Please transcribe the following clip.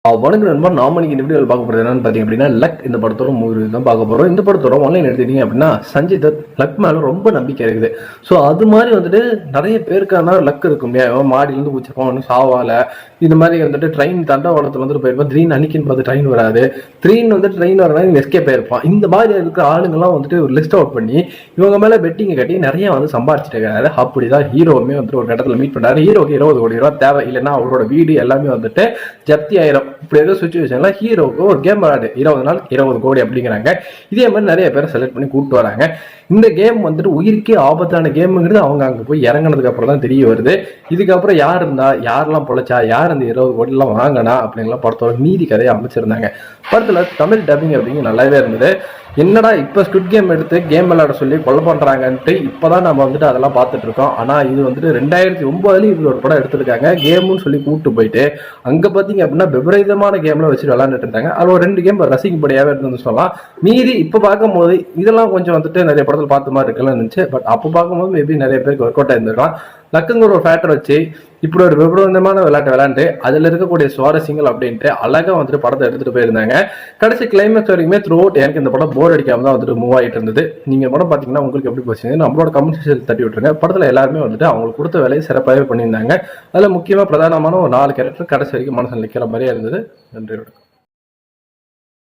வணக்கம் நண்பா. நாம இன்னைக்கு இந்த வீடியோவில் பார்க்க போகிறது என்னன்னு பார்த்தீங்க அப்படின்னா லக் இந்த படத்தோட மூவி தான் பார்க்க போகிறோம். இந்த படத்தோட ஆன்லைன் எடுத்துக்கிட்டீங்க அப்படின்னா சஞ்சய் தத் லக் மேலே ரொம்ப நம்பிக்கை இருக்குது. ஸோ அது மாதிரி வந்துட்டு நிறைய பேருக்கான லக் இருக்கும். மாடியிலேருந்து ஊச்சிருப்போம் சாவால இந்த மாதிரி வந்துட்டு ட்ரெயின் தண்டவாளத்தில் வந்துட்டு போயிருப்போம். த்ரீன் அன்னைக்குன்னு பார்த்து ட்ரெயின் வராது. ட்ரெயின் வரனா எஸ்கே போயிருப்பான். இந்த மாதிரி இருக்கிற ஆளுங்கெல்லாம் வந்துட்டு ஒரு லிஸ்ட் அவுட் பண்ணி இவங்க மேலே பெட்டிங்கை கட்டி நிறைய வந்து சம்பாரிச்சிட்டு இருக்காரு. அப்படிதான் ஹீரோவுமே வந்துட்டு ஒரு இடத்துல மீட் பண்ணாரு. ஹீரோக்கு 20 கோடி ரூபா தேவை, இல்லைன்னா அவரோட வீடு எல்லாமே வந்துட்டு ஜப்தி ஆயிரம். இப்படி ஏதோ சுச்சுவேஷன்ல ஹீரோக்கு ஒரு கேம் விளையாடு 20 நாள் 20 கோடி அப்படிங்கிறாங்க. இதே மாதிரி நிறைய பேரை செலக்ட் பண்ணி கூப்பிட்டு வராங்க. இந்த கேம் வந்துட்டு உயிருக்கே ஆபத்தான கேமுங்கிறது அவங்க அங்கே போய் இறங்கினதுக்கு அப்புறம் தான் தெரிய வருது. இதுக்கப்புறம் யார் இருந்தா, யாரெல்லாம் பொழைச்சா, யார் அந்த 20 கோடி எல்லாம் வாங்கினா அப்படிங்கலாம் படத்தோட நீதி கதையை அமைச்சிருந்தாங்க. படத்துல தமிழ் டப்பிங் அப்படிங்க நல்லாவே இருந்தது. என்னடா இப்ப ஸ்குட் கேம் எடுத்து கேம் விளையாட சொல்லி கொலை பண்றாங்கன்ட்டு இப்பதான் நம்ம வந்துட்டு அதெல்லாம் பார்த்துட்டு இருக்கோம். ஆனா இது வந்துட்டு 2009 இது ஒரு படம் எடுத்திருக்காங்க. கேம்னு சொல்லி கூப்பிட்டு போயிட்டு அங்க பாத்தீங்க அப்படின்னா விபரீதமான கேம்ல வச்சு விளையாண்டுட்டு இருந்தாங்க. அதுல ஒரு 2 கேம் ரசிக்கும்படியாவே இருந்ததுன்னு சொல்லலாம். மீறி இப்ப பார்க்கும்போது இதெல்லாம் கொஞ்சம் வந்துட்டு நிறைய படத்துல பார்த்த மாதிரி இருக்குன்னு இருந்துச்சு. பட் அப்ப பார்க்கும்போது மேபி நிறைய பேருக்கு ஒர்க் அவுட் ஆயிருந்திருக்கலாம். லக்குங்கிற ஒரு ஃபேக்டர் வச்சு இப்படி ஒரு விபரீதமான விளையாண்டு அதுல இருக்கக்கூடிய சுவாரஸ்யங்கள் அப்படின்ட்டு அழகா வந்துட்டு படத்தை எடுத்துட்டு போயிருந்தாங்க. கடைசி கிளைமேக்ஸ் வரைக்குமே த்ரூ அவுட் எனக்கு இந்த படம் போர் அடிக்காம தான் வந்துட்டு மூவ் ஆகிட்டு இருந்தது. நீங்க படம் பாத்தீங்கன்னா உங்களுக்கு எப்படி போச்சுங்க நம்மளோட கமெண்ட் செக்ஷன் தட்டி விட்டுருங்க. படத்துல எல்லாருமே வந்துட்டு அவங்களுக்கு கொடுத்த வேலையை சிறப்பாகவே பண்ணியிருந்தாங்க. அதுல முக்கியமா பிரதானமான ஒரு 4 கேரக்டர் கடைசி வரைக்கும் மனசில் நிற்கிற மாதிரியே இருந்தது. நன்றி.